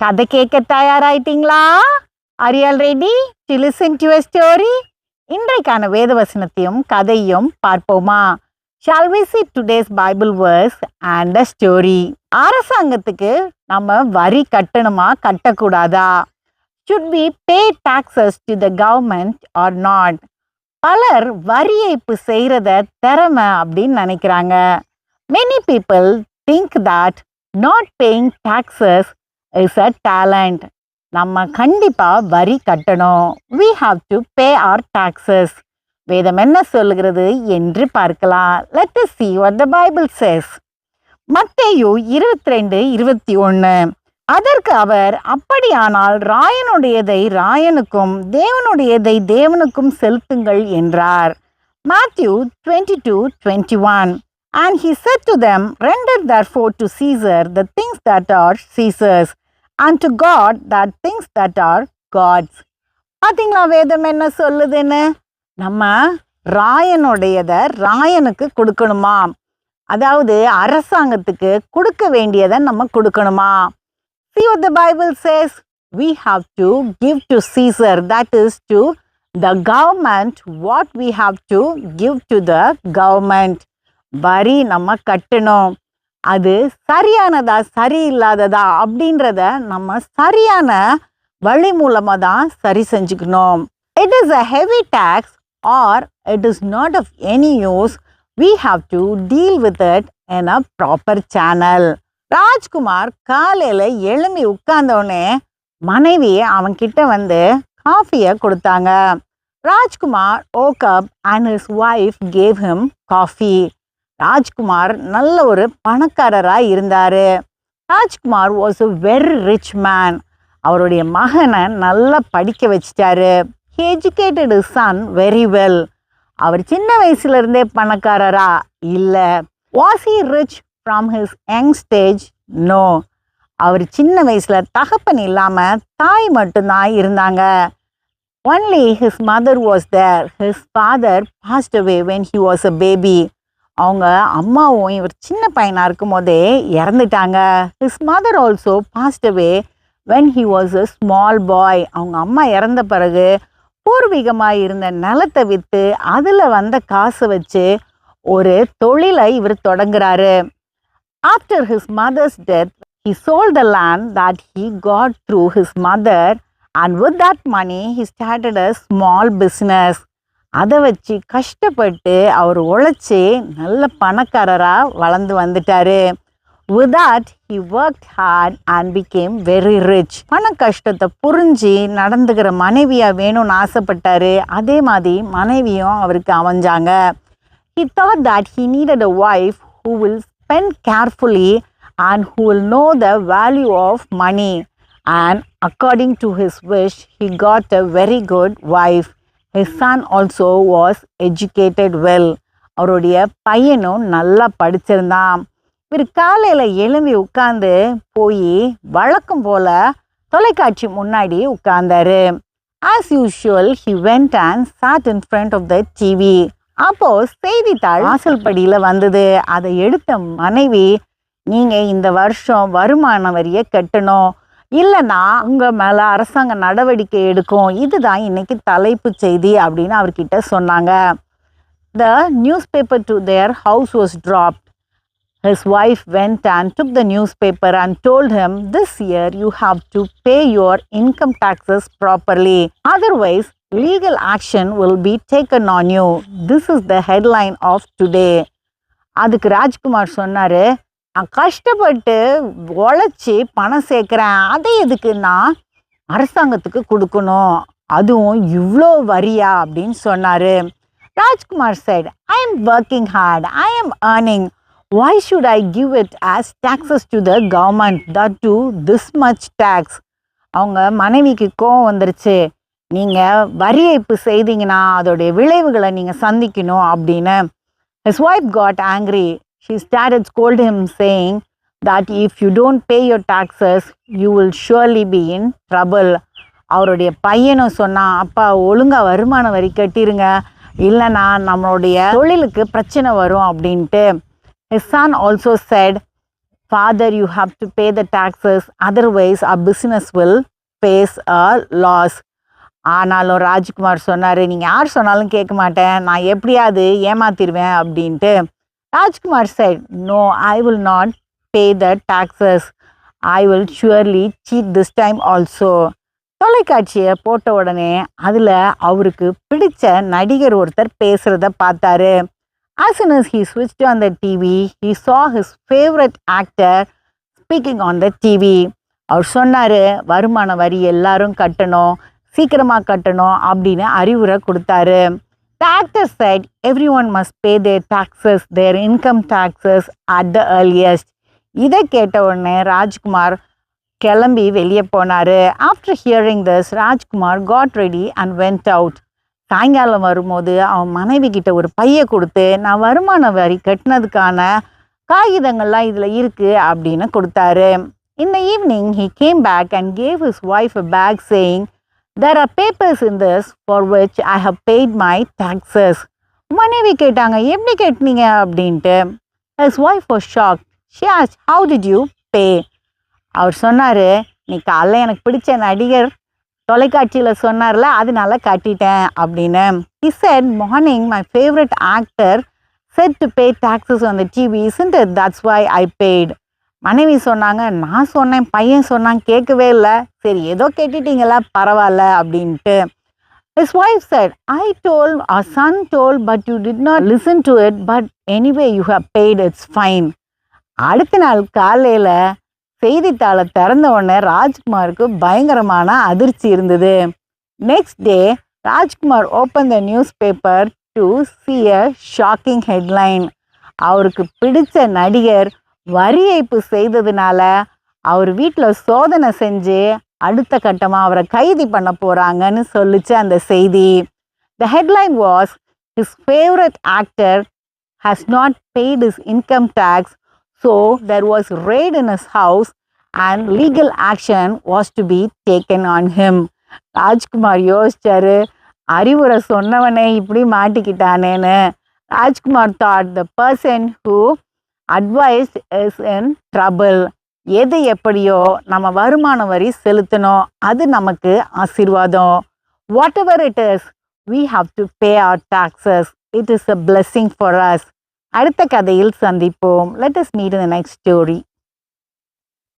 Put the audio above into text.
கதை கேட்க தயாராயிட்டீங்களா? Are you all ready to listen to a story? இன்றைக்கான வேதவசனத்தையும் கதையும் பார்ப்போமா? Shall we see today's Bible verse and a story? அரசாங்கத்துக்கு நம்ம வரி கட்டணுமா கட்டக்கூடாதா? Should we pay taxes to the government or not? பலர் வரி ஏய்ப்பு செய்யறத திறமை அப்படின்னு நினைக்கிறாங்க. Many people think that not paying taxes is a talent. நம்ம கண்டிப்பா வரி கட்டணும். We have to pay our taxes. வேதம் என்ன சொல்லுகிறது என்று பார்க்கலாம். Let us see what the Bible says. மத்தேயு 22:21. அதற்கு அவர், அப்படியானால் ராயனுடையதை ராயனுக்கும் தேவனுடையதை தேவனுக்கும் செலுத்துங்கள் என்றார். Matthew 22:21. And he said to them, render therefore to Caesar the things that are Caesar's, and to God that things that are God's. பார்த்தீங்களா வேதம் என்ன சொல்லுதுன்னு? நம்ம ராயனுடையதை ராயனுக்கு கொடுக்கணுமா, அதாவது அரசாங்கத்துக்கு கொடுக்க வேண்டியதை நம்ம கொடுக்கணுமா? See what the Bible says. We have to give to Caesar, that is to the government, what we have to give to the government. வரி நம்ம கட்டணும். அது சரியானதா சரியில்லாததா அப்படின்றத நம்ம சரியான வழி மூலமாக தான் சரி செஞ்சுக்கணும். It is a heavy tax or it is not of any use. We have to deal with it in a proper channel. Rajkumar காலையில் எழும்பி உட்கார்ந்தோடனே மனைவி அவன்கிட்ட வந்து காஃபியை கொடுத்தாங்க. Rajkumar woke up and his wife gave him coffee. Rajkumar நல்ல ஒரு பணக்காரராக இருந்தார். Rajkumar was a very rich man. அவருடைய மகனை நல்லா படிக்க வச்சிட்டாரு. He educated his son very well. அவர் சின்ன வயசுலேருந்தே பணக்காரரா? இல்லை. Was he rich from his young stage? No. அவர் சின்ன வயசில் தகப்பன் இல்லாமல் தாய் மட்டும்தான் இருந்தாங்க. Only his mother was there. His father passed away when he was a baby. அவங்க அம்மாவும் இவர் சின்ன பையனாக இருக்கும் போதே இறந்துட்டாங்க. His mother also passed away when he was a small boy. அவங்க அம்மா இறந்த பிறகு பூர்வீகமாக இருந்த நிலத்தை விற்று அதில் வந்த காசை வச்சு ஒரு தொழிலை இவர் தொடங்குறாரு. After his mother's death, he sold the land that he got through his mother, and with that money he started a small business. அதை வச்சு கஷ்டப்பட்டு அவர் உழைச்சி நல்ல பணக்காரராக வளர்ந்து வந்துட்டார். With that, he worked hard and became very rich. பண கஷ்டத்தை புரிஞ்சு நடந்துக்கிற மனைவியாக வேணும்னு ஆசைப்பட்டார். அதே மாதிரி மனைவியும் அவருக்கு அமைஞ்சாங்க. He thought that he needed a wife who will spend carefully and who will know the value of money. And according to his wish, he got a very good wife. His son also was educated well. அவருடைய பையனும் நல்லா படிச்சிருந்தான். இவர் காலையில் எழும்பி உட்கார்ந்து போய் வழக்கம் போல் தொலைக்காட்சி முன்னாடி உட்கார்ந்தாரு. As usual, he went and sat in front of the TV. அப்போது செய்தித்தாள் வாசல்படியில் வந்தது. அதை எடுத்த மனைவி, நீங்கள் இந்த வருஷம் வருமான வரியை கட்டணும், இல்லைன்னா உங்கள் மேலே அரசாங்க நடவடிக்கை எடுக்கும், இதுதான் இன்னைக்கு தலைப்பு செய்தி அப்படின்னு அவர்கிட்ட சொன்னாங்க. The newspaper to their house was dropped. His wife went and took the newspaper and told him, this year you have to pay your income taxes properly. Otherwise, legal action will be taken on you. This is the headline of today. அதுக்கு ராஜ்குமார் சொன்னார், கஷ்டப்பட்டு உழைச்சி பணம் சேர்க்குறேன், அதை எதுக்கு நான் அரசாங்கத்துக்கு கொடுக்கணும், அதுவும் இவ்வளோ வரியா அப்படின்னு சொன்னார். Rajkumar said, I am working hard, I am earning. Why should I give it as taxes to the government, that to this much tax? அவங்க மனைவிக்கு கோவம் வந்துருச்சு. நீங்கள் வரி ஏய்ப்பு செய்தீங்கன்னா அதோடைய விளைவுகளை நீங்கள் சந்திக்கணும் அப்படின்னு. His wife got angry. She started scolding him, saying that if you don't pay your taxes, you will surely be in trouble. அவருடைய பையனும் சொன்னான், அப்பா ஒழுங்காக வருமான வரி கட்டிருங்க, இல்லைன்னா நம்மளுடைய தொழிலுக்கு பிரச்சனை வரும் அப்படின்ட்டு. His son also said, Father, you have to pay the taxes, otherwise our business will face a loss. ஆனாலும் ராஜ்குமார் சொன்னார், நீங்கள் யார் சொன்னாலும் கேட்க மாட்டேன், நான் எப்படியாவது ஏமாத்திடுவேன் அப்படின்ட்டு. Rajkumar said, no, I will not pay the taxes. I will surely cheat this time also. தொலைக்காட்சியை போட்ட உடனே அதில் அவருக்கு பிடிச்ச நடிகர் ஒருத்தர் பேசுகிறத பார்த்தாரு. As soon as he switched on the TV, he saw his favorite actor speaking on the TV. அவர் சொன்னார், வருமான வரி எல்லாரும் கட்டணும், சீக்கிரமாக கட்டணும் அப்படின்னு அறிவுரை கொடுத்தாரு. The actor said, everyone must pay their taxes, their income taxes at the earliest. இதை கேட்ட உடனே ராஜ்குமார் கிளம்பி வெளியே போனார். After hearing this, Rajkumar got ready and went out. சாயங்காலம் வரும்போது அவன் மனைவி கிட்ட ஒரு பையை கொடுத்து, நான் வருமான வரி கட்டினதுக்கான காகிதங்கள்லாம் இதில் இருக்குது அப்படின்னு கொடுத்தாரு. In the evening, he came back and gave his wife a bag saying, there are papers in this for which I have paid my taxes. மனைவி கேட்டாங்க, எப்படி கேட்டீங்க அப்படின்ட்டு. His wife was shocked. She asked, how did you pay? அவர் சொன்னார், நீ காலைல எனக்கு பிடிச்ச நடிகர் தொலைக்காட்சியில் சொன்னார்ல, அதனால கட்டிட்டேன் அப்படின்னு. He said, morning my favorite actor said to pay taxes on the TV, isn't it? That's why I paid. மனைவி சொன்னாங்க, நான் சொன்னேன், பையன் சொன்னான், கேட்கவே இல்லை, சரி ஏதோ கேட்டுட்டீங்களா, பரவாயில்ல அப்படின்ட்டு. His wife said, I told, our son told, but you did not listen to it, but anyway you have paid, it's fine. அடுத்த நாள் காலையில் செய்தித்தாளை திறந்த உடனே ராஜ்குமாருக்கு பயங்கரமான அதிர்ச்சி இருந்தது. Next day Rajkumar open the news paper to see a shocking headline. அவருக்கு பிடிச்ச நடிகர் வரி ஏய்ப்பு செய்ததுனால அவர் வீட்டில் சோதனை செஞ்சு அடுத்த கட்டமாக அவரை கைது பண்ண போகிறாங்கன்னு சொல்லிச்சு அந்த செய்தி. The headline was, his favorite actor has not paid his income tax, so there was raid in his house and legal action was to be taken on him. Rajkumar யோசிச்சாரு, அறிவுரை சொன்னவனே இப்படி மாட்டிக்கிட்டானேன்னு. Rajkumar thought the person who advised is in trouble. எது எப்படியோ நம்ம வருமான வரி செலுத்தணும், அது நமக்கு ஆசீர்வாதம். Whatever it is, we have to pay our taxes. It is a blessing for us. அடுத்த கதையில் சந்திப்போம். Let us meet in the next story.